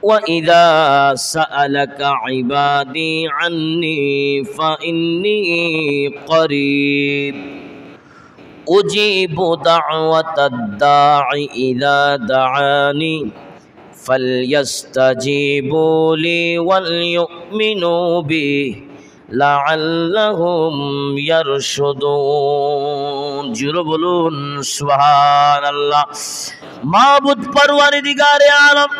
وإذا سألك عبادي عني فإني قريب أجيب دعوة الداع إذا دعاني فليستجيبوا لي وليؤمنوا بي لعلهم يرشدون জোরে বলুন সুবহানাল্লাহ। মাবুদ পরওয়ারদিগারে আলম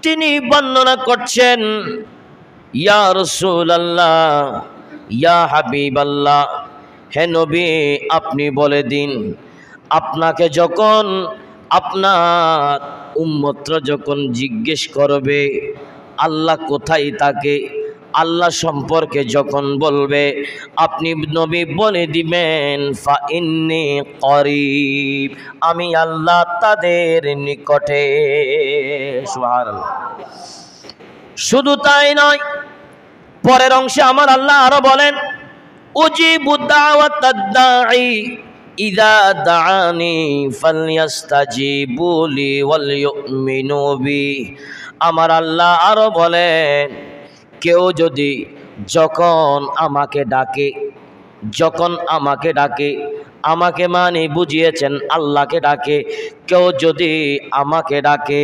তিনি বর্ণনা করছেন, ইয়া রাসূলুল্লাহ, ইয়া হাবিবাল্লাহ, হে নবী আপনি বলে দিন, আপনাকে যখন আপনার উম্মতরা যখন জিজ্ঞেস করবে আল্লাহ কোথায় থাকে, আল্লাহ সম্পর্কে যখন বলবে, আপনি নবী বলে দিবেন ফা ইন্নী করিব, আমি আল্লাহ তাদের নিকটে। সুবহানাল্লাহ। শুধু তাই নয়, পরের অংশে আমার আল্লাহ আরো বলেন, উজিবু দাওয়াতাদ দাঈ ইযা দাআনি ফালইস্তাজিবু লি ওয়াল ইউমিনু বি। আমার আল্লাহ আরো বলেন, কেউ যদি যখন আমাকে ডাকে, যখন আমাকে ডাকে, আমাকে মানে বুঝিয়েছেন আল্লাহকে ডাকে, কেউ যদি আমাকে ডাকে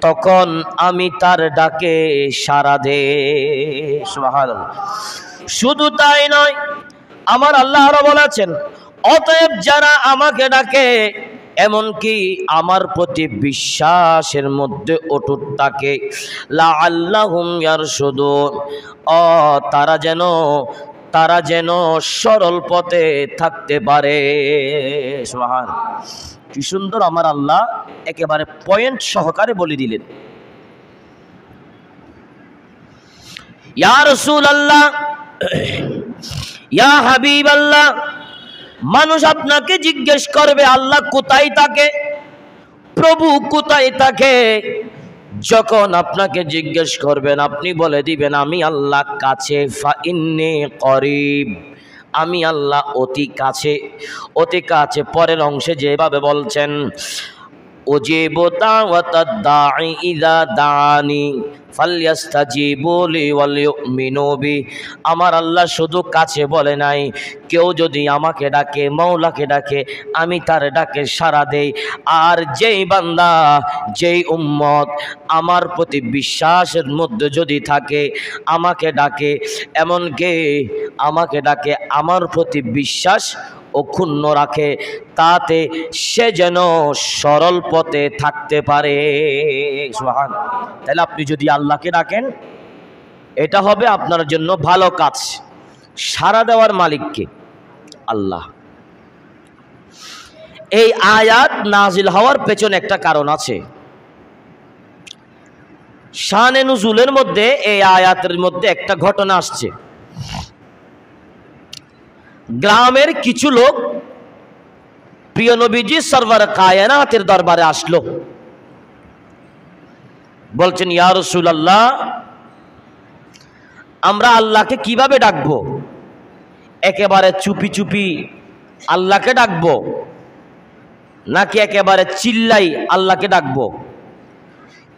তখন আমি তার ডাকে সাড়া দে। সুবহানাল্লাহ। শুধু তাই নয়, আমার আল্লাহ আরো বলেছেন, অতএব যারা আমাকে ডাকে এমনকি আমার প্রতি বিশ্বাসের মধ্যে অটুট থাকে, লাআল্লাহুম ইয়ারশুদুন, তারা যেন সরল পথে থাকতে পারে। সুবহানাল্লাহ। কি সুন্দর আমার আল্লাহ একেবারে পয়েন্ট সহকারে বলে দিলেন। ইয়া রাসূলুল্লাহ, ইয়া হাবিবাল্লাহ, মানুষ আপনাকে জিজ্ঞেস করবে আল্লাহ কোথায় থাকে, প্রভু কোথায় থাকে। যখন আপনাকে জিজ্ঞেস করবেন আপনি বলে দিবেন আমি আল্লাহ কাছে, ফা ইন্নী করিব, আমি আল্লাহ অতি কাছে, অতি কাছে। পরের অংশে যেভাবে বলছেন, উজিবু দাওয়াতাদ দাঈ ইযা দাআনি ফালইস্তাজিবু লি ওয়াল ইউমিনু বি। আমার আল্লাহ শুধু কাছে বলে নাই, কেউ যদি আমাকে ডাকে, মওলাকে ডাকে, আমি তার ডাকে সাড়া দেই। আর যেই বান্দা, যেই উম্মত আমার প্রতি বিশ্বাসের মধ্যে যদি থাকে, আমাকে ডাকে, এমনকি আমাকে ডাকে আমার প্রতি বিশ্বাস অক্ষুণ্ণ রাখে, তাতে সে যেন সরল পথে থাকতে পারে। সুবহানাল্লাহ। তাহলে আপনি যদি আল্লাহকে ডাকেন এটা হবে আপনার জন্য ভালো কাজ। সাড়া দেওয়ার মালিককে আল্লাহ। এই আয়াত নাজিল হওয়ার পেছনে একটা কারণ আছে। শানে নুজুলের মধ্যে এই আয়াতের মধ্যে একটা ঘটনা আসছে। গ্রামের কিছু লোক প্রিয় নবীজি সরওয়ার কায়নাতের দরবারে আসলো, বলছেন ইয়া রাসূলুল্লাহ, আমরা আল্লাহকে কিভাবে ডাকবো? একেবারে চুপি চুপি আল্লাহকে ডাকবো নাকি একেবারে চিল্লাই আল্লাহকে ডাকবো?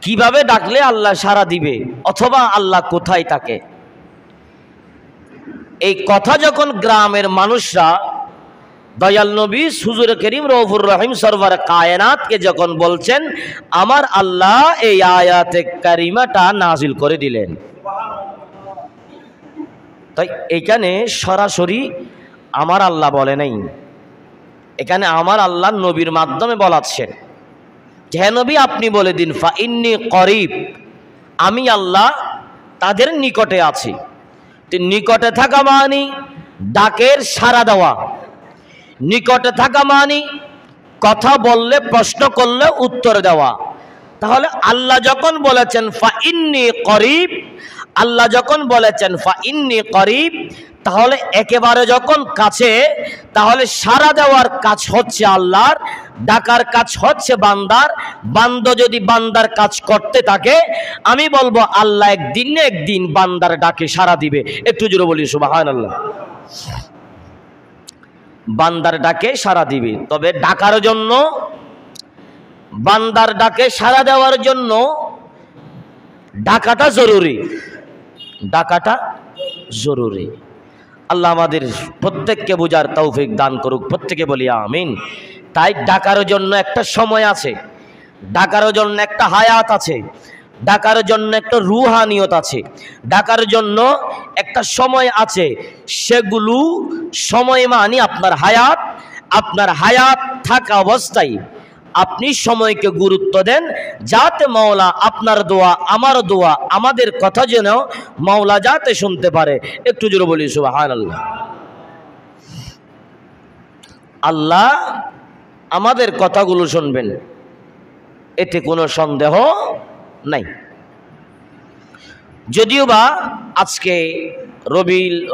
কিভাবে ডাকলে আল্লাহ সাড়া দিবে, অথবা আল্লাহ কোথায় থাকে? এই কথা যখন গ্রামের মানুষরা দয়াল নবী হুজুর করিম রউফুর রহিম সরওয়ার কায়নাতকে যখন বলছেন, আমার আল্লাহ এই আয়াতে কারিমাটা নাজিল করে দিলেন। তাই এখানে সরাসরি আমার আল্লাহ বলে নাই, এখানে আমার আল্লাহ নবীর মাধ্যমে বলাচ্ছেন। হে নবী আপনি বলে দিন ফা ইন্নী করিব, আমি আল্লাহ তাদের নিকটে আছি। নিকটে থাকা মানে ডাকের সাড়া দেওয়া, নিকটে থাকা মানে কথা বললে প্রশ্ন করলে উত্তর দেওয়া। তাহলে আল্লাহ যখন বলেছেন ফা ইন্নী করিব, আল্লাহ যখন বলেছেন ফা ইন্নী করিব, তাহলে একেবারে যখন কাছে, তাহলে সাড়া দেওয়ার কাজ হচ্ছে আল্লাহর, ডাকার কাজ হচ্ছে বান্দার। বান্দা যদি বান্দার কাজ করতে থাকে, আমি বলবো আল্লাহ একদিন না একদিন বান্দার ডাকে সাড়া দিবে। একটু জোরে বলি সুবহানাল্লাহ। বান্দার ডাকে সাড়া দিবে। তবে ডাকার জন্য, বান্দার ডাকে সাড়া দেওয়ার জন্য ডাকাটা জরুরি, ডাকাটা জরুরি। আল্লাহ আমাদের প্রত্যেককে বোঝার তৌফিক দান করুক, প্রত্যেকে বলি আমিন। তাই ডাকার জন্য একটা সময় আছে, ডাকার জন্য একটা হায়াত আছে, ডাকার জন্য একটা রুহানিয়ত আছে, ডাকার জন্য একটা সময় আছে। সেগুলো সময় মানে আপনার হায়াত। আপনার হায়াত থাকা অবস্থায় আপনি সময়কে গুরুত্ব দেন, যাতে মাওলা আপনার দোয়া, আমার দোয়া, আমাদের কথা যেন মাওলা যাতে শুনতে পারে। একটু জোরে বলি সুবহানাল্লাহ। আল্লাহ আমাদের কথাগুলো শুনবেন, এতে কোনো সন্দেহ নাই। যদিও বা আজকে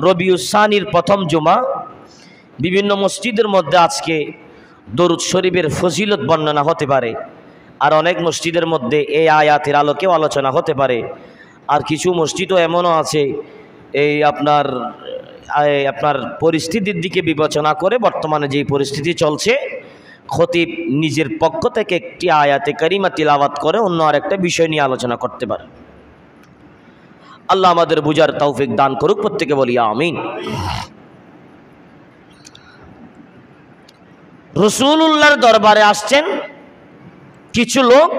রবিউস সানির প্রথম জুমা, বিভিন্ন মসজিদের মধ্যে আজকে দরুদ শরীফের ফজিলত বর্ণনা হতে পারে, আর অনেক মসজিদের মধ্যে এই আয়াতের আলোকেও আলোচনা হতে পারে। আর কিছু মসজিদও এমনও আছে এই আপনার পরিস্থিতির দিকে বিবেচনা করে, বর্তমানে যেই পরিস্থিতি চলছে, খতিব নিজের পক্ষ থেকে একটি আয়াতে কারিমা তিলাওয়াত করে অন্য আরেকটা বিষয় নিয়ে আলোচনা করতে পারে। আল্লাহ আমাদের বুঝার তৌফিক দান করুক, প্রত্যেকে বলি আমিন। রাসূলুল্লাহর দরবারে আসছেন কিছু লোক,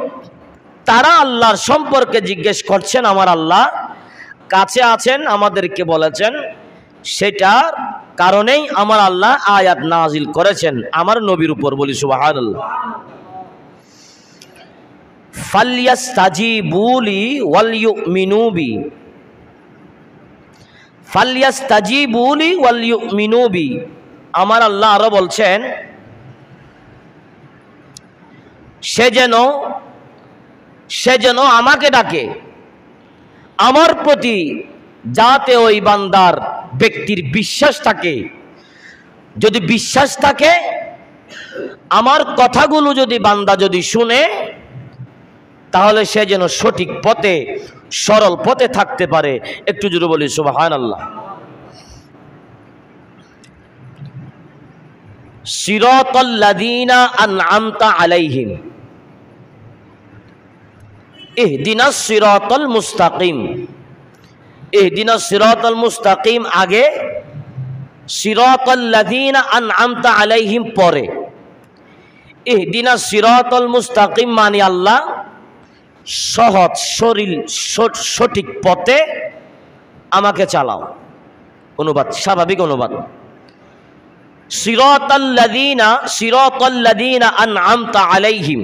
তারা আল্লাহর সম্পর্কে জিজ্ঞেস করছেন। আমার আল্লাহ কাছে আছেন, আমাদেরকে বলেছেন, সেটার কারণেই আমার আল্লাহ আয়াত নাজিল করেছেন আমার নবীর উপর। বলি সুবহানাল্লাহ। ফালইয়াস্তাজিবু লি ওয়াল ইউমিনু বি, ফালইয়াস্তাজিবু লি ওয়াল ইউমিনু বি। আমার আল্লাহ আরো বলছেন, সে যেন আমাকে ডাকে, আমার প্রতি যাতে ওই বান্দার ব্যক্তির বিশ্বাস থাকে। যদি বিশ্বাস থাকে, আমার কথাগুলো যদি বান্দা যদি শুনে, তাহলে সে যেন সঠিক পথে, সরল পথে থাকতে পারে। একটু জোরে বলি সুবহানাল্লাহ। সিরাতাল্লাযীনা আন'আমতা আলাইহিম ইহদিনাস সিরাতাল মুস্তাকিম। ইহদিনাস সিরাতাল মুস্তাকিম আগে, সিরাতাল্লাযীনা আন'আমতা আলাইহিম পরে। ইহদিনাস সিরাতাল মুস্তাকিম মানে আল্লাহ সহজ সরল সঠিক পথে আমাকে চালাও। অনুবাদ, স্বাভাবিক অনুবাদ। সিরাতাল্লাযীনা আন'আমতা আলাইহিম,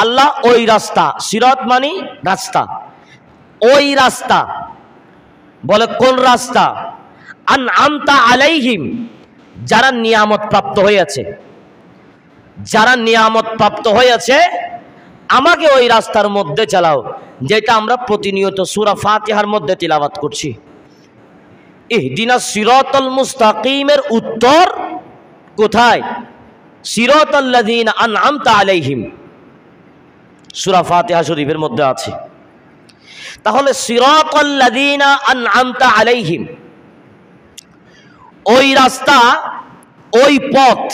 আল্লাহ ওই রাস্তা, সিরাত মানে রাস্তা, ওই রাস্তা। বলে কোন রাস্তা? আন'আমতা আলাইহিম, যারা নিয়ামত প্রাপ্ত হয়েছে, যারা নিয়ামত প্রাপ্ত হয়েছে, আমাকে ওই রাস্তার মধ্যে চালাও, যেটা আমরা প্রতিনিয়ত সূরা ফাতিহার মধ্যে তিলাওয়াত করছি। ইহদিনাস সিরাতাল মুস্তাকিমের উত্তর কোথায়? সিরাতাল্লাযীনা আন'আমতা আলাইহিম, সূরা ফাতিহা শরীফের মধ্যে আছে। তাহলে সিরাতাল্লাযীনা আন'আমতা আলাইহিম, ওই রাস্তা, ওই পথ,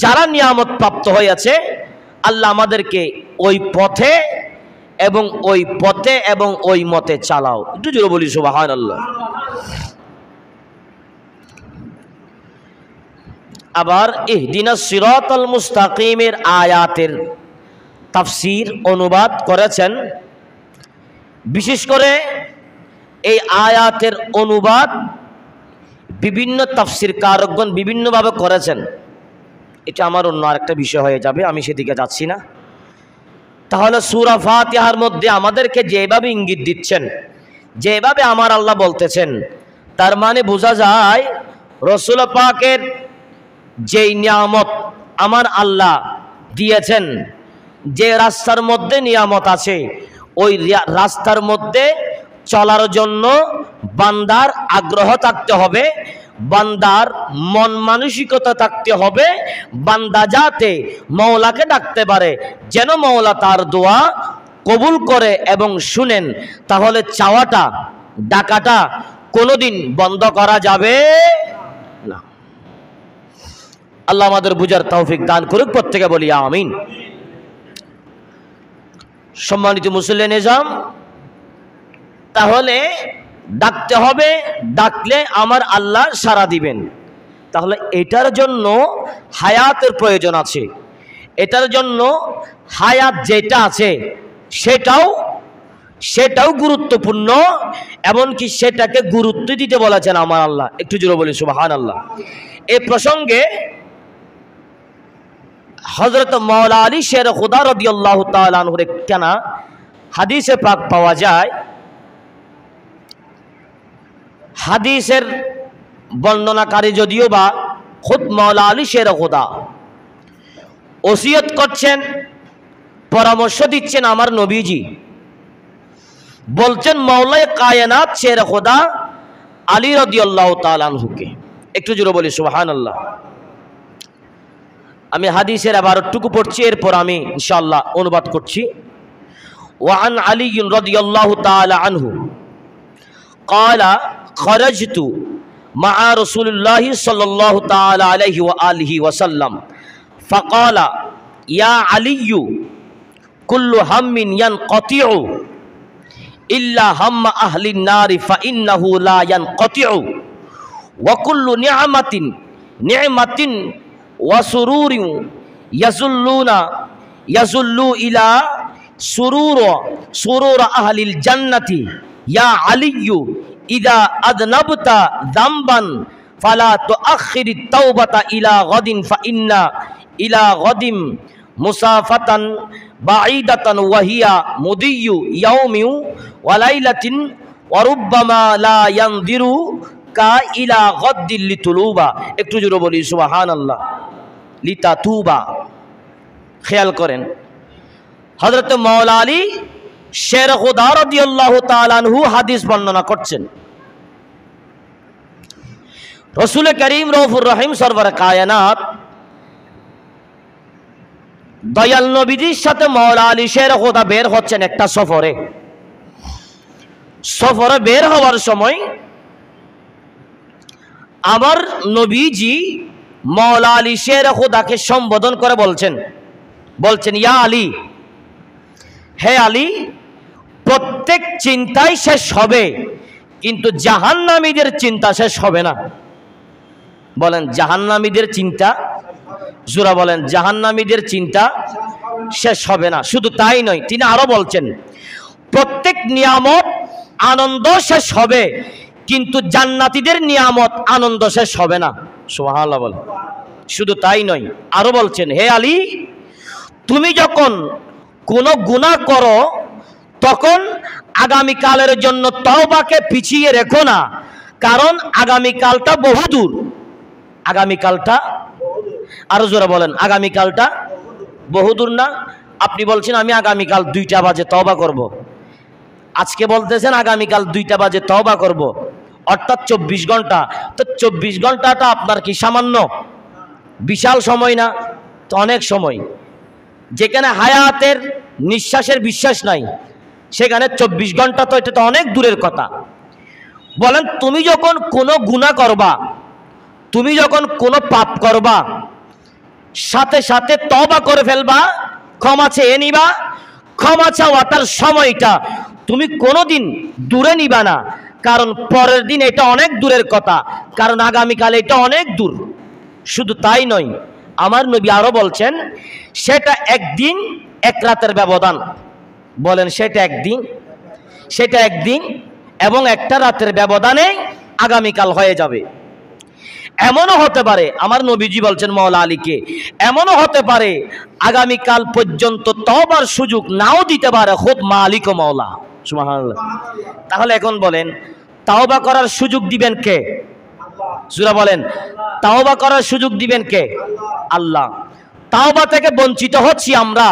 যারা নিয়ামত প্রাপ্ত হয়েছে, আল্লাহ আমাদেরকে ওই পথে এবং ওই পথে এবং ওই মতে চালাও। একটু জোরে বলি সুবহানাল্লাহ। আবার ইহদিনাস সিরাতাল মুস্তাকিমের আয়াতের তাফসীর অনুবাদ করেছেন, বিশেষ করে এই আয়াতের অনুবাদ বিভিন্ন তাফসীর কারকগণ বিভিন্নভাবে করেছেন। এটা আমার অন্য আরেকটা বিষয় হয়ে যাবে, আমি সেদিকে যাচ্ছি না। তাহলে সূরা ফাতিহার মধ্যে আমাদেরকে যেভাবে ইঙ্গিত দিচ্ছেন, যেভাবে আমার আল্লাহ বলতেছেন, তার মানে বোঝা যায় রাসূল পাকের যেই নিয়ামত আমার আল্লাহ দিয়েছেন, যে রাস্তার মধ্যে নিয়ামত আছে, ওই রাস্তার মধ্যে চলার জন্য বান্দার আগ্রহ থাকতে হবে, বান্দার মন মানসিকতা থাকতে হবে, বান্দা যাতে মওলাকে ডাকতে পারে, যেন মওলা তার দোয়া কবুল করে এবং শুনেন। তাহলে চাওয়াটা, ডাকাটা কোনোদিন বন্ধ করা যাবে না। আল্লাহ আমাদের বুঝার তৌফিক দান করুক, প্রত্যেকে বলি আমিন। সম্মানিত মুসল্লি নিজাম, তাহলে ডাকতে হবে, ডাকলে আমার আল্লাহ সাড়া দিবেন। তাহলে এটার জন্য হায়াতের প্রয়োজন আছে, এটার জন্য হায়াত যেটা আছে সেটাও গুরুত্বপূর্ণ, এমনকি সেটাকে গুরুত্ব দিতে বলেছেন আমার আল্লাহ। একটু জোরে বলি সুবহানাল্লাহ। এই প্রসঙ্গে হযরত মাওলা আলী শের খুদা রাদিয়াল্লাহু তাআলা আনহুর একখানা হাদিসে পাক পাওয়া যায়। হাদিসের বর্ণনাকারী যদিও বা খুদ মাওলা আলী শের খুদা ওসিয়ত করছেন, পরামর্শ দিচ্ছেন আমার নবীজি, বলছেন মাওলায়ে কায়নাত শের খুদা আলী রাদিয়াল্লাহু তাআলা আনহুকে। একটু জোরে বলি সুবহানাল্লাহ। আমি হাদিসের আবার একটুকু পড়ছি, এরপর আমি ইনশাআল্লাহ অনুবাদ করছি। ওয়ান আলী রাদিয়াল্লাহু তাআলা আনহু قال خرجت مع رسول الله صلى الله تعالى عليه وآله وسلم فقال يا علي كل هم ينقطع إلا هم أهل النار فإنه لا ينقطع وكل نعمة وسرور يزل إلى سرور أهل الجنة يا علي إذا أذنبت ذنبا فلا تؤخر التوبة إلى غد فإن إلى غد مسافة بعيدة وهي مضي يوم وليلة وربما لا ينظرك إلى غد لتلوبا একটু জোরে বলি সুবহানাল্লাহ। লিতাতুবা। খেয়াল করেন হযরত মাওলা আলী শের খুদা রাদিয়াল্লাহু তাআলা আনহু হাদিস বর্ণনা করছেন। রাসূল করিম রউফুর রহিম সরওয়ারে কায়নাত দয়াল নবীজির সাথে মাওলা আলী শের খুদা বের হচ্ছেন একটা সফরে বের হওয়ার সময় আমার নবীজি মাওলা আলী শের খুদাকে সম্বোধন করে বলছেন ইয়া আলী, হে আলী, প্রত্যেক চিন্তাই শেষ হবে কিন্তু জাহান্নামীদের চিন্তা শেষ হবে না। বলেন জাহান্নামীদের চিন্তা, জোরা বলেন জাহান্নামীদের চিন্তা শেষ হবে না। শুধু তাই নয়, তিনি আরো বলছেন প্রত্যেক নিয়ামত আনন্দ শেষ হবে কিন্তু জান্নাতীদের নিয়ামত আনন্দ শেষ হবে না। সুবহানাল্লাহ বলেন। শুধু তাই নয়, আরো বলছেন হে আলী, তুমি যখন কোনো গুনাহ করো তখন আগামীকালের জন্য তওবাকে পিছিয়ে রেখো না, কারণ আগামীকালটা বহুদূর। আগামীকালটা আরো জোরে বলেন, আগামীকালটা বহুদূর না? আপনি বলছেন আমি আগামীকাল 2টা বাজে তওবা করব, আজকে বলতেছেন আগামীকাল 2টা বাজে তওবা করব, অর্থাৎ 24 ঘন্টা। তো 24 ঘন্টাটা আপনার কি সামান্য? বিশাল সময় না? তো অনেক সময়। যেখানে হায়াতের নিঃশ্বাসের বিশ্বাস নাই সেখানে 24 ঘন্টা তো এটা তো অনেক দূরের কথা। বলেন তুমি যখন কোনো গুনাহ করবা, তুমি যখন কোনো পাপ করবা, সাথে সাথে তওবা করে ফেলবা, ক্ষমা চেয়ে নিবা, ক্ষমা চাওয়াটার সময়টা তুমি কোনোদিন দূরে নিবা না, কারণ পরের দিন এটা অনেক দূরের কথা, কারণ আগামীকাল এটা অনেক দূর। শুধু তাই নয়, আমার নবী আরো বলছেন সেটা একদিন এক রাতের ব্যবধান। বলেন সেটা একদিন এবং একটা রাতের ব্যবধানে আগামীকাল হয়ে যাবে। এমনও হতে পারে, আমার নবীজি বলছেন মাওলা আলীকে, এমনও হতে পারে আগামীকাল পর্যন্ত তওবার সুযোগ নাও দিতে পারে খুদ মালিক ও মাওলা। সুবহানাল্লাহ। তাহলে এখন বলেন তওবা করার সুযোগ দিবেন কে? সূরা বলেন তওবা করার সুযোগ দিবেন কে? আল্লাহ। তওবা থেকে বঞ্চিত হচ্ছি আমরা,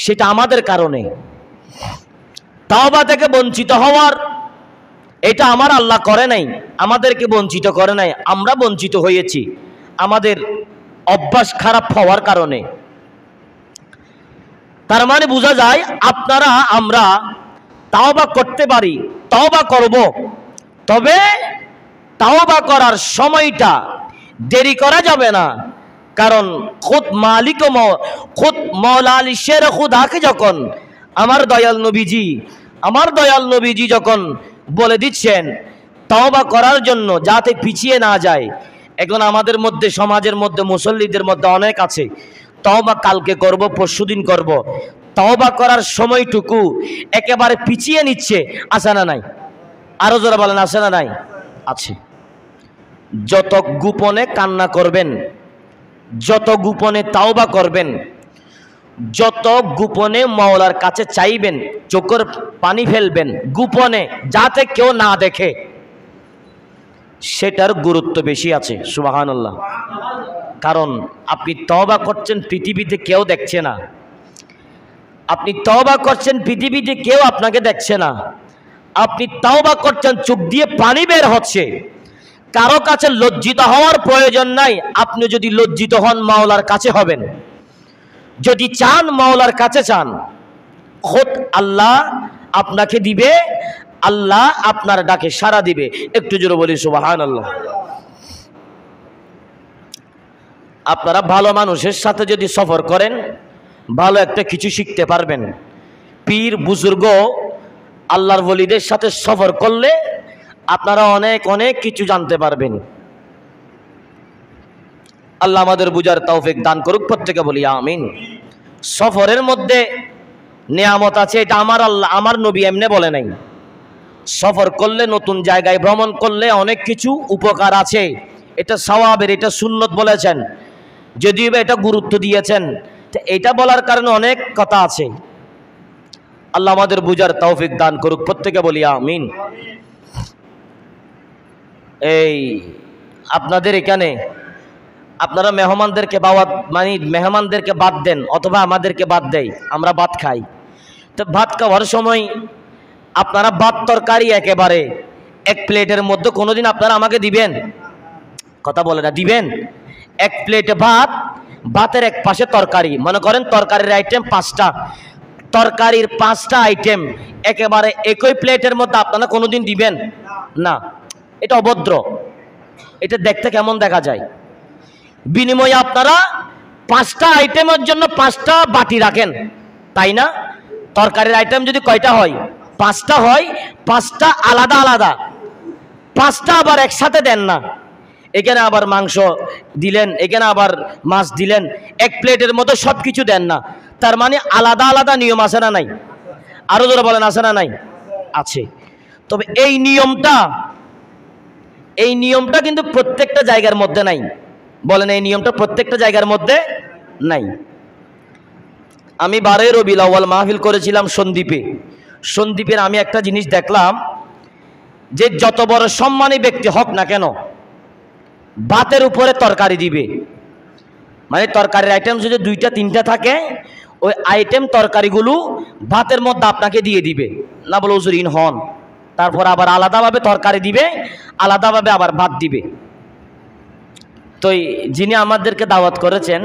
সেটা আমাদের কারণে। তওবা থেকে বঞ্চিত হওয়ার এটা আমার আল্লাহ করে নাই, আমাদেরকে বঞ্চিত করে নাই, আমরা বঞ্চিত হয়েছি আমাদের অভ্যাস খারাপ হওয়ার কারণে। তার মানে বোঝা যায় আপনারা আমরা তওবা করতে পারি, তওবা করব, তবে তওবা করার সময়টা দেরি করা যাবে না, কারণ খুদ মালিক খুদ মাওলা আলী শের খুদাকে যখন আমার দয়াল নবীজি যখন বলে দিচ্ছেন তওবা করার জন্য যাতে পিছিয়ে না যায়। এখন আমাদের মধ্যে, সমাজের মধ্যে, মুসল্লিদের মধ্যে অনেক আছে তওবা কালকে করব, পরশুদিন করব, তওবা করার সময়টুকু একেবারে পিছিয়ে নিচ্ছে। আছে না নাই? আরো জোরে বলেন, আছে না নাই? আছে। যত গোপনে কান্না করবেন, যত গোপনে তওবা করবেন, যত গোপনে মাওলার কাছে চাইবেন, চোখের পানি ফেলবেন গোপনে যাতে কেউ না দেখে, সেটার গুরুত্ব বেশি আছে। সুবহানাল্লাহ। কারণ আপনি তওবা করছেন, পৃথিবীতে কেউ দেখছে না। আপনি তওবা করছেন, পৃথিবীতে কেউ আপনাকে দেখছে না। আপনি তওবা করছেন, চোখ দিয়ে পানি বের হচ্ছে, কারো কাছে লজ্জিত হওয়ার প্রয়োজন নাই। আপনি যদি লজ্জিত হন, মাওলার কাছে হবেন। যদি চান, মাওলার কাছে চান, খোদ আল্লাহ আপনাকে দিবে, আল্লাহ আপনার ডাকে সাড়া দিবে। একটু জোরে বলি সুবহানাল্লাহ। আপনারা ভালো মানুষের সাথে যদি সফর করেন, ভালো একটা কিছু শিখতে পারবেন। পীর বুজুর্গ আল্লাহর ওলিদের সাথে সফর করলে আপনারা অনেক অনেক কিছু জানতে পারবেন। আল্লাহ আমাদের বুঝার তৌফিক দান করুক, প্রত্যেকে বলি আমিন। সফরের মধ্যে নিয়ামত আছে, এটা আমার নবী এমনি বলে নাই। সফর করলে, নতুন জায়গায় ভ্রমণ করলে অনেক কিছু উপকার আছে। এটা সওয়াবের, এটা সুন্নত বলেছেন, যদিও এটা গুরুত্ব দিয়েছেন। এটা বলার কারণে অনেক কথা আছে। আল্লাহ আমাদের বুঝার তৌফিক দান করুক, প্রত্যেকে বলি আমিন। এই আপনাদের এখানে আপনারা মেহমানদেরকে মেহমানদেরকে বাদ দেন, অথবা আমাদেরকে বাদ দেয়, আমরা ভাত খাই। তো ভাত খাওয়ার সময় আপনারা ভাত তরকারি একেবারে এক প্লেটের মধ্যে কোনোদিন আপনারা আমাকে দিবেন? কথা বলে না, দিবেন? এক প্লেটে ভাত, ভাতের এক পাশে তরকারি, মনে করেন তরকারির আইটেম 5টা, তরকারির 5টা আইটেম একেবারে একই প্লেটের মধ্যে আপনারা কোনোদিন দিবেন না? এটা অভদ্র। এটা দেখতে কেমন দেখা যায়? বিনিময়ে আপনারা 5টা আইটেমের জন্য 5টা বাটি রাখেন, তাই না? তরকারির আইটেম যদি কয়টা হয়? 5টা হয়, 5টা আলাদা আলাদা, 5টা আবার একসাথে দেন না। এখানে আবার মাংস দিলেন, এখানে আবার মাছ দিলেন, এক প্লেটের মতো সব কিছু দেন না। তার মানে আলাদা আলাদা নিয়ম আছে না নাই? আরো জোরে বলেন, আছে না নাই? আছে। তবে এই নিয়মটা কিন্তু প্রত্যেকটা জায়গার মধ্যে নাই। বলেন, এই নিয়মটা প্রত্যেকটা জায়গার মধ্যে নাই। আমি 12 রবিউল আউয়াল মাহফিল করেছিলাম সন্দ্বীপের। আমি একটা জিনিস দেখলাম, যে যত বড় সম্মানী ব্যক্তি হোক না কেন, ভাতের উপরে তরকারি দিবে। মানে তরকারির আইটেম যদি 2টা 3টা থাকে, ওই আইটেম তরকারিগুলো ভাতের মধ্যে আপনাকে দিয়ে দিবে না, বলে হুজুর ইন হন। তারপর আবার আলাদাভাবে তরকারি দিবে, আলাদাভাবে আবার ভাত দিবে। তো যিনি আমাদেরকে দাওয়াত করেছেন,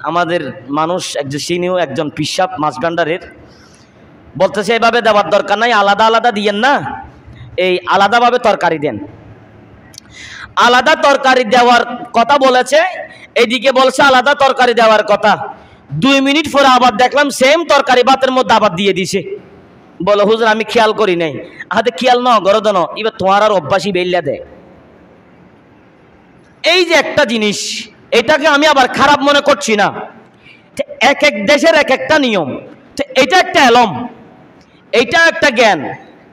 আমাদের মানুষ একজন সিনিয়র, একজন পিসাব মাছভান্ডারের, বলতেছে এভাবে দেওয়ার দরকার নাই, আলাদা আলাদা দিয়েন না, এই আলাদাভাবে তরকারি দেন। আলাদা তরকারি দেওয়ার কথা বলেছে, এদিকে বলছে আলাদা তরকারি দেওয়ার কথা। 2 মিনিট পরে আবার দেখলাম সেম তরকারি ভাতের মধ্যে আবার দিয়ে দিছে। বলো হুজুর আমি খেয়াল করি নাই। হাতে খেয়াল ন গরদন, এবার তোমার আর অভ্যাসই বেল্লা দেয়। এই যে একটা জিনিস, এটাকে আমি আবার খারাপ মনে করছি না। এক এক দেশের এক একটা নিয়ম, তো এটা একটা এলম, এটা একটা জ্ঞান।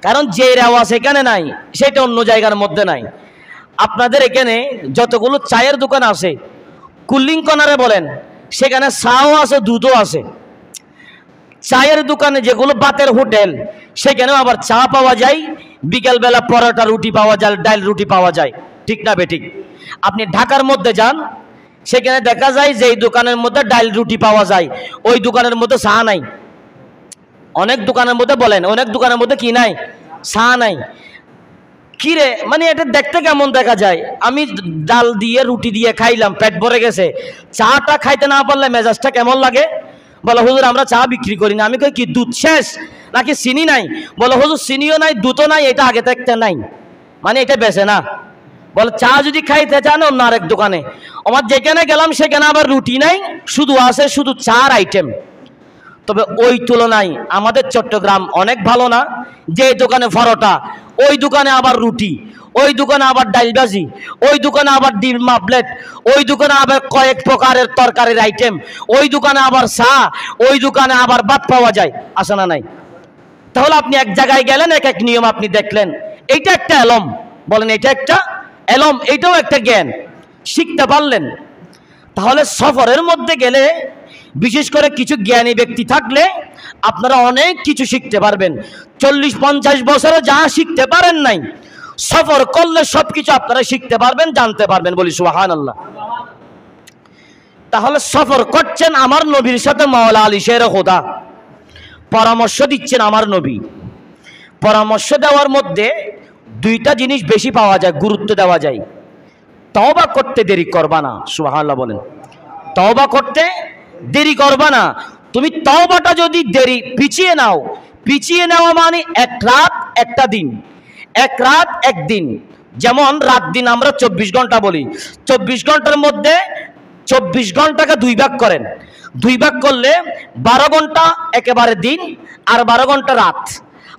কারণ যে রেওয়াজ এখানে নাই, সেটা অন্য জায়গার মধ্যে নাই। আপনাদের এখানে যতগুলো চায়ের দোকান আছে, কুলিং কর্নারে বলেন, সেখানে চাও আছে, দুধও আছে। চায়ের দোকানে যেগুলো ভাতের হোটেল, সেখানেও আবার চা পাওয়া যায়, বিকেলবেলা পরোটা রুটি পাওয়া যায়, ডাল রুটি পাওয়া যায়, ঠিক না বেঠিক? আপনি ঢাকার মধ্যে যান, সেখানে দেখা যায় যে এই দোকানের মধ্যে ডাল রুটি পাওয়া যায়, ওই দোকানের মধ্যে চা নাই। অনেক দোকানের মধ্যে বলেন, অনেক দোকানের মধ্যে কি নাই? চা নাই। কি রে, মানে এটা দেখতে কেমন দেখা যায়? আমি ডাল দিয়ে রুটি দিয়ে খাইলাম, পেট ভরে গেছে, চাটা খাইতে না পারলে মেজাজটা কেমন লাগে? বলে হুজুর আমরা চা বিক্রি করি না। আমি কই কি দুধ শেষ নাকি চিনি নাই? বলে হুজুর চিনিও নাই, দুধও নাই, এটা আগে থাকতে নাই, মানে এটা বেচে না। বলে চা যদি খাইতে চান অন্য আরেক দোকানে। আমার যেখানে গেলাম সেখানে আবার রুটি নাই, শুধু আছে শুধু চার আইটেম। তবে ওই তুলনায় আমাদের চট্টগ্রাম অনেক ভালো না? যে দোকানে পরোটা, ওই দোকানে আবার রুটি, ওই দোকানে আবার ডালবাজি, ওই দোকানে আবার ডিম মাপলেট, ওই দোকানে আবার কয়েক প্রকারের তরকারির আইটেম, ওই দোকানে আবার চা, ওই দোকানে আবার ভাত পাওয়া যায়, আসে না নাই? তাহলে আপনি এক জায়গায় গেলেন, এক এক নিয়ম আপনি দেখলেন, এইটা একটা এলম, বলেন এটা একটা এলম, এইটাও একটা জ্ঞান শিখতে পারলেন। তাহলে সফরের মধ্যে গেলে বিশেষ করে কিছু জ্ঞানী ব্যক্তি থাকলে আপনারা অনেক কিছু শিখতে পারবেন। 40-50 বছরে যা শিখতে পারেন নাই, সফর করলে সবকিছু আপনারা শিখতে পারবেন, জানতে পারবেন, বলি সুবহানাল্লাহ। তাহলে সফর করছেন আমার নবীর সাথে, মাওলা আলী শের খোদা পরামর্শ দিচ্ছেন আমার নবী। পরামর্শ দেওয়ার মধ্যে দুইটা জিনিস বেশি পাওয়া যায়, গুরুত্ব দেওয়া যায়। তওবা করতে দেরি করবা না, সুবহানাল্লাহ বলেন। তওবা করতে দেরি করবা না। তুমি তওবাটা যদি দেরি পিছিয়ে নাও, পিছিয়ে নেওয়া মানে এক রাত একটা দিন, এক রাত একদিন। যেমন রাত দিন আমরা 24 ঘন্টা বলি, 24 ঘন্টার মধ্যে 24 ঘন্টাকে 2 ভাগ করেন, 2 ভাগ করলে 12 ঘন্টা একেবারে দিন আর 12 ঘন্টা রাত।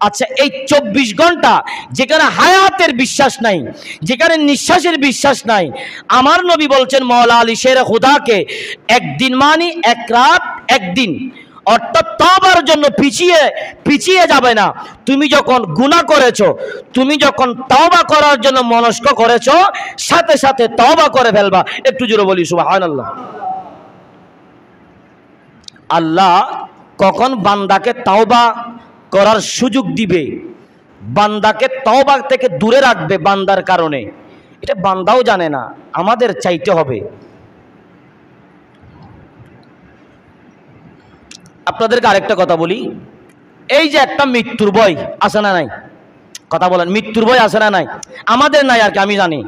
আচ্ছা, এই 24 ঘন্টা যেখানে হায়াতের বিশ্বাস নাই, যেখানে নিঃশ্বাসের বিশ্বাস নাই, আমার নবী বলছেন মাওলা আলী শের খুদাকে একদিন মানি এক রাত একদিন। অর্থাৎ তওবার জন্য পিছিয়ে যাবে না। তুমি যখন গুনাহ করেছো, তুমি যখন তওবা করার জন্য মনস্ক করেছো, সাথে সাথে তওবা করে ফেলবা। একটু জোরে বলি সুবহানাল্লাহ। আল্লাহ কখন বান্দাকে তওবা করার সুযোগ দিবে, বান্দাকে তওবা থেকে দূরে রাখবে বান্দার কারণে, এটা বান্দাও জানে না, আমাদের চাইতে হবে। আপনাদেরকে আরেকটা কথা বলি, এই যে একটা মৃত্যুর ভয় আছে না নাই? কথা বলেন, মৃত্যুর ভয় আছে না নাই? আমাদের নাই আর কি, আমি জানি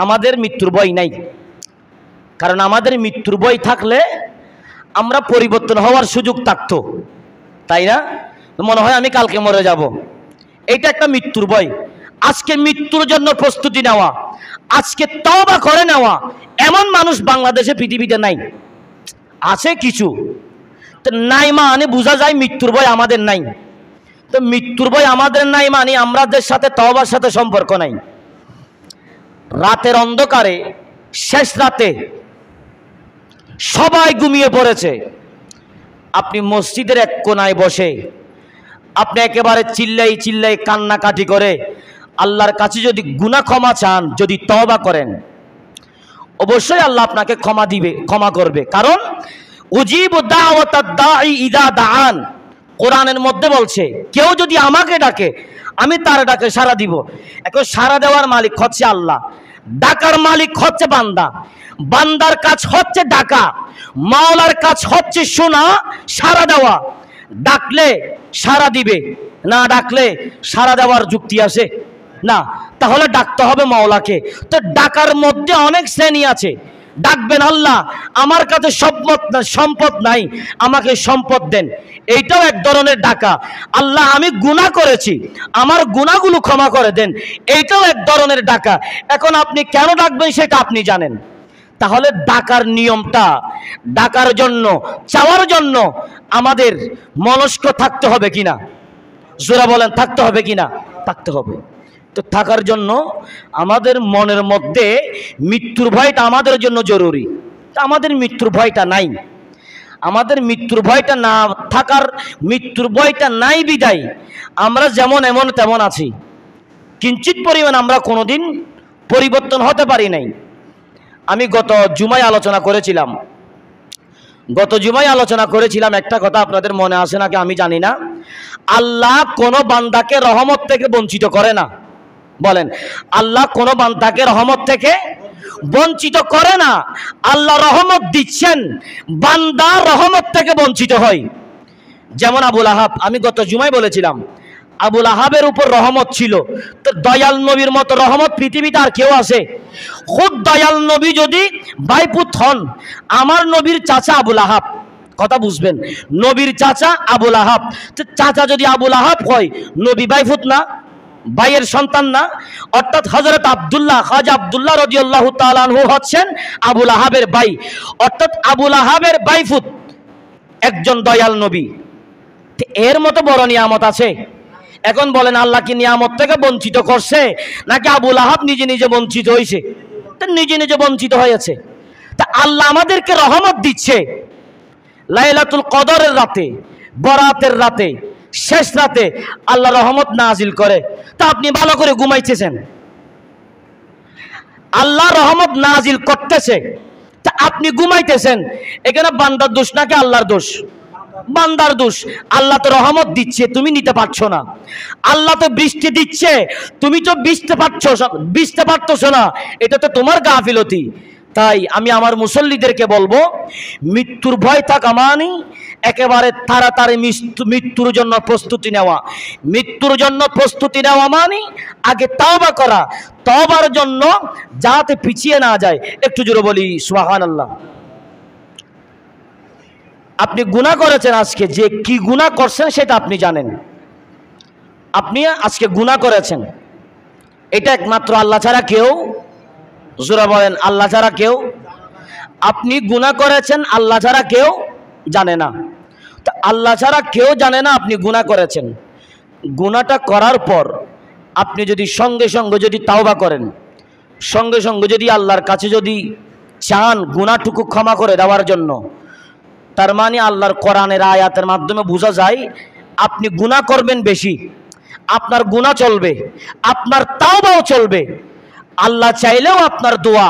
আমাদের মৃত্যুর ভয় নাই। কারণ আমাদের মৃত্যুর ভয় থাকলে আমরা পরিবর্তন হওয়ার সুযোগ থাকতো, তাই না? মনে হয় আমি কালকে মরে যাব, এইটা একটা মৃত্যুর ভয়। আজকে মৃত্যুর জন্য প্রস্তুতি নেওয়া, আজকে তওবা করে নেওয়া, এমন মানুষ বাংলাদেশে পৃথিবীতে নাই। আছে কিছু, তো নাই মানে বোঝা যায় মৃত্যুর ভয় আমাদের নাই। তো মৃত্যুর ভয় আমাদের নাই মানে আমাদের সাথে তওবার সাথে সম্পর্ক নাই। রাতের অন্ধকারে, শেষ রাতে সবাই ঘুমিয়ে পড়েছে, আপনি মসজিদের এক কোনায় বসে আপনি একেবারে চিল্লাই চিল্লাই কান্নাকাটি করে আল্লাহর কাছে যদি গুনাহ ক্ষমা চান, যদি তওবা করেন, অবশ্যই আল্লাহ আপনাকে ক্ষমা দিবে, ক্ষমা করবে। কারণ উজিবু দাওয়াতাদ দাঈ ইযা দাআন, কোরআনের মধ্যে বলছে কেউ যদি আমাকে ডাকে আমি তার ডাকে সাড়া দিব। এখন সাড়া দেওয়ার মালিক হচ্ছে আল্লাহ, ডাকার মালিক হচ্ছে বান্দা। বান্দার কাজ হচ্ছে ডাকা, মাওলার কাজ হচ্ছে শোনা, সাড়া দেওয়া। ডাকলে সাড়া দিবে, না ডাকলে সাড়া দেওয়ার যুক্তি আছে না। তাহলে ডাকতে হবে মাওলাকে। তো ডাকার মধ্যে অনেক শ্রেণী আছে। ডাকবেন আল্লাহ আমার কাছে সম্পদ নাই, আমাকে সম্পদ দেন, এইটাও এক ধরনের ডাকা। আল্লাহ আমি গুনাহ করেছি, আমার গুনাহগুলো ক্ষমা করে দেন, এইটাও এক ধরনের ডাকা। এখন আপনি কেন ডাকবেন সেটা আপনি জানেন। তাহলে ডাকার নিয়মটা, ডাকার জন্য, চাওয়ার জন্য আমাদের মনস্ক থাকতে হবে কিনা? জোরা বলেন, থাকতে হবে কিনা? থাকতে হবে। তো থাকার জন্য আমাদের মনের মধ্যে মৃত্যুর ভয়টা আমাদের জন্য জরুরি। তা আমাদের মৃত্যুর ভয়টা নাই, আমাদের মৃত্যুর ভয়টা না থাকার, মৃত্যুর ভয়টা নাই বিদায় আমরা যেমন এমন তেমন আছি। কিঞ্চিত পরিমাণ আমরা কোনোদিন পরিবর্তন হতে পারি নাই। আমি গত জুমায় আলোচনা করেছিলাম, একটা কথা আপনাদের মনে আসে নাকি আমি জানি না। আল্লাহ কোনো বান্দাকে রহমত থেকে বঞ্চিত করে না। বলেন, আল্লাহ কোনো বান্দাকে রহমত থেকে বঞ্চিত করে না। আল্লাহ রহমত দিচ্ছেন, বান্দা রহমত থেকে বঞ্চিত হয়। যেমন আবুল আহাব, আমি গত জুমায় বলেছিলাম আবুল আহাবের উপর রহমত ছিল, তো দয়াল নবীর মতো রহমত পৃথিবীতে আর কেউ আছে? খুদ দয়াল নবী যদি ভাইপুত হন, আমার নবীর চাচা আবুল আহাব, কথা বুঝবেন, নবীর চাচা আবুল আহাব, তো চাচা যদি আবুল আহাব হয়, নবী ভাইপুত না? ভাইয়ের সন্তান না? অর্থাৎ হযরত আব্দুল্লাহ, খাজা আব্দুল্লাহ রাদিয়াল্লাহু তাআলা আনহু হচ্ছেন আবুল আহাবের ভাই, অর্থাৎ আবুল আহাবের ভাইপুত একজন দয়াল নবী। এর মতো বড় নিয়ামত আছে? এখন বলেন আল্লাহ কি নিয়ামত থেকে বঞ্চিত করছে, নাকি আবুল আহাব নিজে নিজে বঞ্চিত হয়েছে? তা নিজে নিজে বঞ্চিত হয়েছে। তা আল্লাহ আমাদেরকে রহমত দিচ্ছে লাইলাতুল কদরের রাতে, বরাতের রাতে, শেষ রাতে আল্লাহ রহমত নাজিল করে। তা আপনি ভালো করে ঘুমাইতেছেন, আল্লাহ রহমত নাজিল করতেছে, তা আপনি ঘুমাইতেছেন। এখানে বান্দার দোষ নাকি আল্লাহর দোষ? বান্দার দোষ। আল্লাহ তো রহমত দিচ্ছে, তুমি নিতে পারছো না। আল্লাহ তো বৃষ্টি দিচ্ছে, তুমি তো ভিজতে পারছো না, এটা তো তোমার গাফিলতি। তাই আমি আমার মুসল্লিদেরকে বলবো, মৃত্যুর ভয় থাকা মানে একেবারে তাড়াতাড়ি মৃত্যুর জন্য প্রস্তুতি নেওয়া। মৃত্যুর জন্য প্রস্তুতি নেওয়া মানে আগে তওবা করা, তওবার জন্য যাতে পিছিয়ে না যায়। একটু জোরে বলি সুবহানাল্লাহ। আপনি গুনাহ করেছেন, আজকে যে কি গুনাহ করছেন সেটা আপনি জানেন। আপনি আজকে গুনাহ করেছেন, এটা একমাত্র আল্লাহ ছাড়া কেউ, জোরে বলেন আল্লাহ ছাড়া কেউ। আপনি গুনাহ করেছেন, আল্লাহ ছাড়া কেউ জানে না। তো আল্লাহ ছাড়া কেউ জানে না আপনি গুনাহ করেছেন। গুনাহটা করার পর আপনি যদি সঙ্গে সঙ্গে যদি তাওবা করেন, সঙ্গে সঙ্গে যদি আল্লাহর কাছে যদি চান গুনাহটুকু ক্ষমা করে দেওয়ার জন্য, তার মানে আল্লাহর কোরআনের আয়াতের মাধ্যমে বোঝা যায় আপনি গুনাহ করবেন বেশি, আপনার গুনাহ চলবে, আপনার তাওবাও চলবে। আল্লাহ চাইলেও আপনার দোয়া,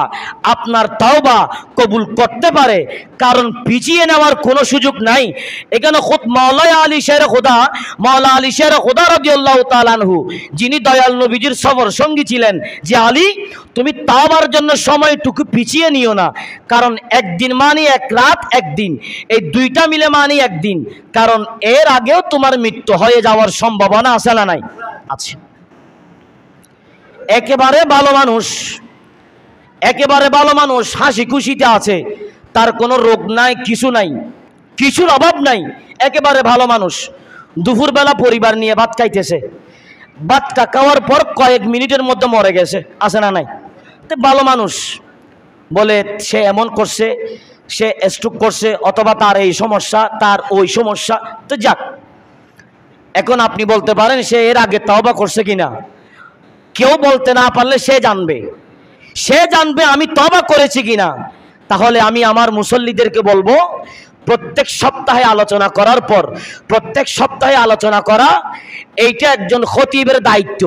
আপনার তাওবা কবুল করতে পারে, কারণ পিছিয়ে নেওয়ার কোনো সুযোগ নাই। এখানে খুদ মাওলা আলী শের খোদা রাদিয়াল্লাহু তাআলা আনহু, যিনি দয়াল নবীজির সফর সঙ্গী ছিলেন, যে আলী তুমি তাওবার জন্য সময়টুকু পিছিয়ে নিও না, কারণ একদিন মানে এক রাত, একদিন এই দুইটা মিলে মানে একদিন, কারণ এর আগেও তোমার মৃত্যু হয়ে যাওয়ার সম্ভাবনা আছে না নাই? আছে। একেবারে ভালো মানুষ, একেবারে ভালো মানুষ, হাসি খুশিতে আছে, তার কোনো রোগ নাই, কিছু নাই, কিছুর অভাব নাই, একেবারে ভালো মানুষ। দুপুরবেলা পরিবার নিয়ে ভাত খাইতেছে, ভাতটা খাওয়ার পর কয়েক মিনিটের মধ্যে মরে গেছে, আছে না নাই? তো ভালো মানুষ বলে সে এমন করছে, সে স্ট্রোক করছে, অথবা তার এই সমস্যা, তার ওই সমস্যা। তো যাক, এখন আপনি বলতে পারেন সে এর আগে তওবা করছে কিনা। কেউ বলতে না পারলে সে জানবে আমি তওবা করেছি কিনা। তাহলে আমি আমার মুসল্লিদেরকে বলবো, প্রত্যেক সপ্তাহে আলোচনা করার পর, প্রত্যেক সপ্তাহে আলোচনা করা এইটা একজন খতিবের দায়িত্ব।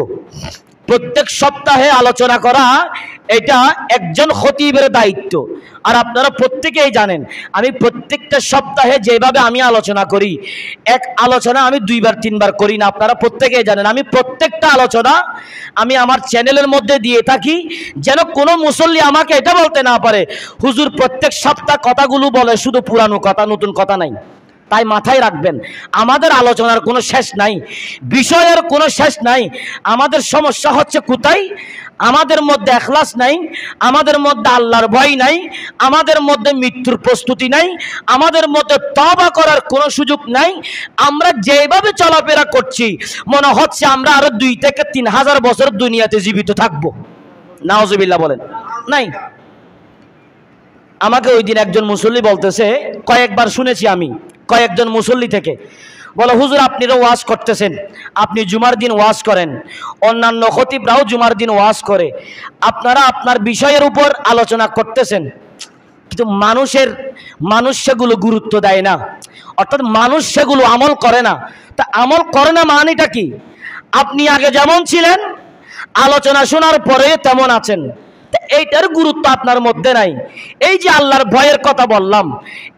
প্রত্যেক সপ্তাহে আলোচনা করা এটা একজন খতিবের দায়িত্ব। আর আপনারা প্রত্যেকেই জানেন আমি প্রত্যেকটা সপ্তাহে যেভাবে আমি আলোচনা করি, এক আলোচনা আমি 2বার 3বার করি না। আপনারা প্রত্যেকেই জানেন আমি প্রত্যেকটা আলোচনা আমি আমার চ্যানেলের মধ্যে দিয়ে থাকি, যেন কোনো মুসল্লি আমাকে এটা বলতে না পারে হুজুর প্রত্যেক সপ্তাহ কথাগুলো বলে শুধু পুরানো কথা, নতুন কথা নাই। তাই মাথায় রাখবেন, আমাদের আলোচনার কোনো শেষ নাই, বিষয়ের কোনো শেষ নাই। আমাদের সমস্যা হচ্ছে কোথায়? আমাদের মধ্যে ইখলাস নাই, আমাদের মধ্যে আল্লাহর ভয় নাই, আমাদের মধ্যে মৃত্যুর প্রস্তুতি নাই, আমাদের মধ্যে তওবা করার কোনো সুযোগ নাই। আমরা যেভাবে চলাফেরা করছি মনে হচ্ছে আমরা আরো 2 থেকে 3 হাজার বছর দুনিয়াতে জীবিত থাকবো। নাউজুবিল্লাহ বলেন। নাই, আমাকে ওই দিন একজন মুসল্লি বলতেছে, কয়েকবার শুনেছি আমি কয়েকজন মুসল্লি থেকে, বলো হুজুর আপনারা ওয়াজ করতেছেন, আপনি জুমার দিন ওয়াজ করেন, অন্যান্য খতিবরাও জুমার দিন ওয়াজ করে, আপনারা আপনার বিষয়ের উপর আলোচনা করতেছেন, কিন্তু মানুষ সেগুলো গুরুত্ব দেয় না, অর্থাৎ মানুষ সেগুলো আমল করে না। তা আমল করে না মানেটা কি? আপনি আগে যেমন ছিলেন, আলোচনা শোনার পরে তেমন আছেন, এইটার গুরুত্ব আপনার মধ্যে নাই। এই যে আল্লাহর ভয়ের কথা বললাম,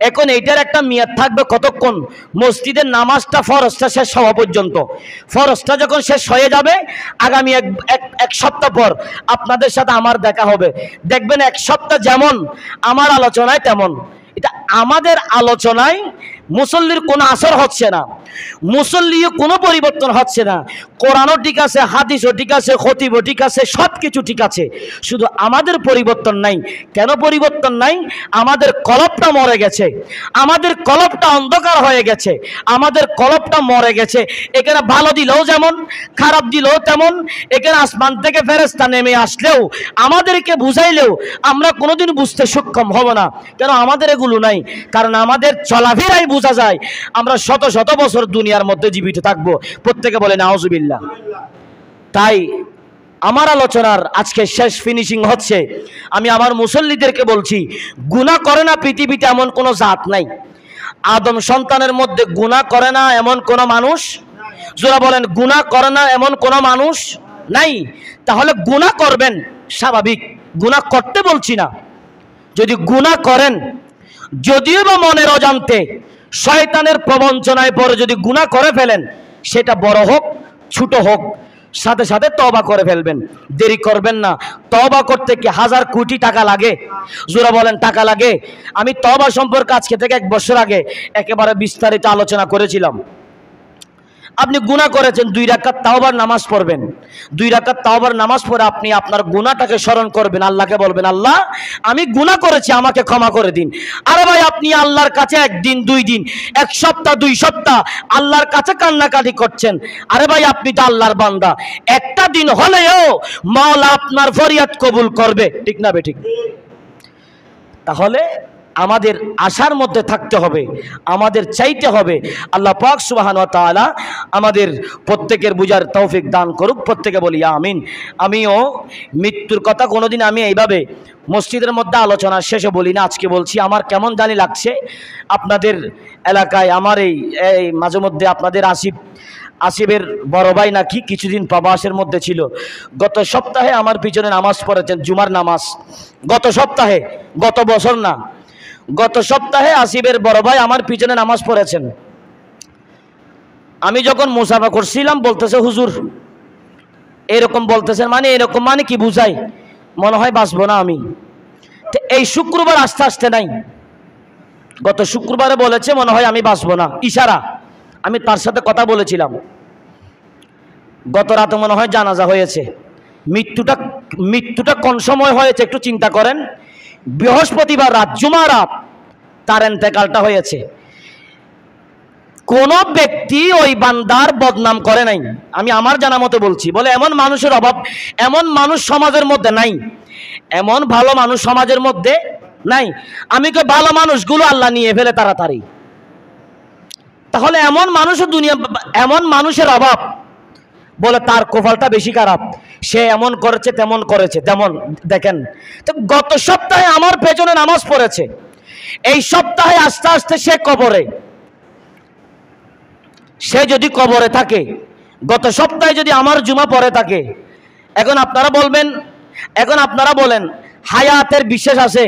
এখন এইটার একটা মেয়াদ থাকবে কতক্ষণ? মসজিদের নামাজটা ফরজটা শেষ হওয়া পর্যন্ত। ফরজটা যখন শেষ হয়ে যাবে, আগামী এক সপ্তাহ পর আপনাদের সাথে আমার দেখা হবে, দেখবেন 1 সপ্তাহ যেমন আমার আলোচনায় তেমন। এটা আমাদের আলোচনায় মুসল্লির কোনো আসর হচ্ছে না, মুসল্লিও কোনো পরিবর্তন হচ্ছে না। কোরআনও ঠিক আছে, হাদিসও ঠিক আছে, খতিবও ঠিক আছে, সব কিছু ঠিক আছে, শুধু আমাদের পরিবর্তন নাই। কেন পরিবর্তন নাই? আমাদের কলবটা মরে গেছে, আমাদের কলবটা অন্ধকার হয়ে গেছে, আমাদের কলবটা মরে গেছে। এখানে ভালো দিলেও যেমন, খারাপ দিলেও তেমন, এখানে আসমান থেকে ফেরেশতা নেমে আসলেও, আমাদেরকে বুঝাইলেও আমরা কোনোদিন বুঝতে সক্ষম হব না। কেন? আমাদের এগুলো নাই, কারণ আমাদের চলাফেরাই বোঝা যায় আমরা শত শত বছর দুনিয়ার মধ্যে জীবিত থাকবো। প্রত্যেকে বলে নাউজুবিল্লাহ। তাই আমার আলোচনার আজকে শেষ ফিনিশিং হচ্ছে, আমি আমার মুসল্লিদেরকে বলছি, গুনাহ করে না পৃথিবীতে এমন কোনো জাত নাই। আদম সন্তানের মধ্যে গুনাহ করে না এমন কোনো মানুষ, যারা বলেন গুনাহ করে না এমন কোনো মানুষ নাই। তাহলে গুনাহ করবেন স্বাভাবিক, গুনাহ করতে বলছি না। যদি গুনাহ করেন, যদিও বা মনের অজান্তে শয়তানের প্রবঞ্চনায় পড়ে যদি গুনাহ করে ফেলেন, সেটা বড় হোক ছোট হোক, সাথে সাথে তওবা করে ফেলবেন, দেরি করবেন না। তওবা করতে কি হাজার কোটি টাকা লাগে? যারা বলেন টাকা লাগে। আমি তওবা সম্পর্কে আজকে থেকে 1 বছর আগে একেবারে বিস্তারিত আলোচনা করেছিলাম। আপনি গুনাহ করেছেন, 2 রাকাত তাওবার নামাজ পড়বেন। 2 রাকাত তাওবার নামাজ পড়ে আপনি আপনার গুনাহটাকে স্মরণ করবেন, আল্লাহকে বলবেন, আল্লাহ আমি গুনাহ করেছি, আমাকে ক্ষমা করে দিন। আরে ভাই, আপনি আল্লাহর কাছে 1 দিন 2 দিন 1 সপ্তাহ 2 সপ্তাহ আল্লাহর কাছে কান্নাকাটি করছেন। আরে ভাই, আপনি তো আল্লাহর বান্দা, একটা দিন হলেও মাওলা আপনার ফরিয়াদ কবুল করবে, ঠিক না বেঠিক? তাহলে আমাদের আশার মধ্যে থাকতে হবে, আমাদের চাইতে হবে। আল্লাহ পাক সুবহানাহু ওয়া তাআলা আমাদের প্রত্যেকের বুঝার তৌফিক দান করুক। প্রত্যেকে বলি আমিন। আমিও মৃত্যুর কথা কোনোদিন আমি এইভাবে মসজিদের মধ্যে আলোচনা শেষে বলি না, আজকে বলছি। আমার কেমন জানি লাগছে আপনাদের এলাকায়, আমার এই মাঝে মধ্যে আপনাদের আসিফের বড় ভাই নাকি কিছুদিন প্রবাসের মধ্যে ছিল। গত সপ্তাহে আমার পিছনে নামাজ পড়েছেন, জুমার নামাজ। গত সপ্তাহে, গত বছর না, গত সপ্তাহে আসিফের বড় ভাই আমার পিছনে নামাজ পড়েছেন। আমি যখন মুসাফা করছিলাম বলতেছে, হুজুর এরকম বলতেছেন, মানে এরকম মানে কি বুঝাই? মনে হয় বাঁচবো না আমি। তো এই শুক্রবার আস্তে আস্তে নাই, গত শুক্রবারে বলেছে মনে হয় আমি বাঁচবো না, ইশারা। আমি তার সাথে কথা বলেছিলাম। গত রাতে মনে হয় জানাজা হয়েছে। মৃত্যুটা কোন সময় হয়েছে একটু চিন্তা করেন। বৃহস্পতিবার রাত, জুমা রাত তার ইন্তেকালটা হয়েছে। কোন ব্যক্তি ওই বান্দার বদনাম করে নাই, আমি আমার জানা মতো বলছি। বলে এমন মানুষের অভাব, এমন মানুষ সমাজের মধ্যে নাই, এমন ভালো মানুষ সমাজের মধ্যে নাই। আমি তো ভালো মানুষগুলো আল্লাহ নিয়ে ফেলে তাড়াতাড়ি। তাহলে এমন মানুষও দুনিয়া, এমন মানুষের অভাব। বলে তার কপালটা বেশি খারাপ, সে এমন করেছে তেমন করেছে তেমন। দেখেন তো, গত সপ্তাহে আমার পেছনে নামাজ পড়েছে, এই সপ্তাহে আস্তে আস্তে সে কবরে। সে যদি কবরে থাকে, গত সপ্তাহে যদি আমার জুমা পড়ে থাকে, এখন আপনারা বলেন হায়াতের বিশ্বাস আছে,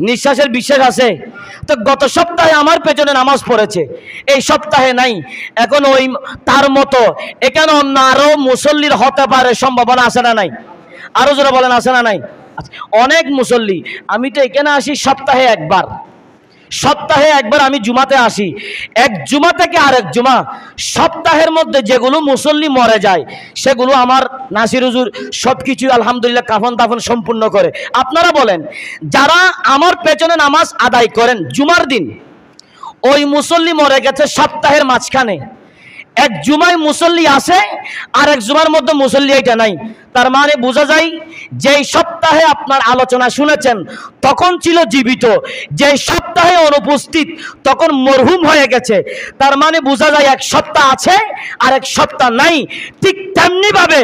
নিঃশ্বাসের বিশ্বাস আছে? তো গত সপ্তাহে আমার পেছনে নামাজ পড়েছে, এই সপ্তাহে নাই। এখন ওই তার মতো এখানে অন্য আরো মুসল্লির হতে পারে, সম্ভাবনা আছে না নাই? আরো যারা বলেন আছে না নাই? অনেক মুসল্লি। আমি তো এখানে আসি সপ্তাহে একবার, সপ্তাহে একবার আমি জুমাতে আসি। এক জুমা থেকে আরেক জুমা, সপ্তাহের মধ্যে যেগুলো মুসল্লি মরে যায় সেগুলো আমার নাসির হুজুর সবকিছু আলহামদুলিল্লাহ কাফন দাফন সম্পূর্ণ করে। আপনারা বলেন, যারা আমার পেছনে নামাজ আদায় করেন জুমার দিন, ওই মুসল্লি মরে গেছে সপ্তাহের মাঝখানে। এক জুমায় মুসল্লি আছে, আর এক জুমার মধ্যে মুসল্লি এটা নাই। তার মানে বোঝা যায়, যেই সপ্তাহে আপনার আলোচনা শুনেছেন তখন ছিল জীবিত, যেই সপ্তাহে অনুপস্থিত তখন মরহুম হয়ে গেছে। তার মানে বোঝা যায় এক সপ্তাহ আছে আর এক সপ্তাহ নাই। ঠিক তেমনি ভাবে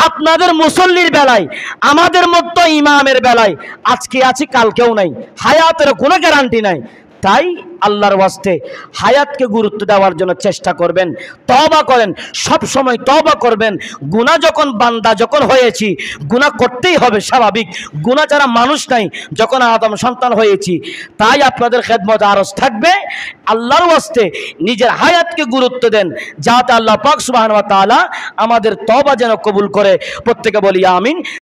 আপনাদের মুসল্লির বেলায়, আমাদের মতো ইমামের বেলায় আজকে আছে কালকেও নাই, হায়াতের কোনো গ্যারান্টি নাই। তাই আল্লাহর ওয়াস্তে হায়াতকে গুরুত্ব দেওয়ার জন্য চেষ্টা করবেন, তওবা করেন, সব সময় তওবা করবেন। গুনাহ যখন বান্দা যখন হয়েছি, গুনাহ করতেই হবে, স্বাভাবিক। গুনাহ ছাড়া মানুষ নাই, যখন আদম সন্তান হয়েছি। তাই আপনাদের খেদমতে আরজ থাকবে, আল্লাহর ওয়াস্তে নিজের হায়াতকে গুরুত্ব দেন, যাতে আল্লাহ পাক সুবহানাহু ওয়া তাআলা আমাদের তওবা যেন কবুল করে। প্রত্যেকে বলি আমিন।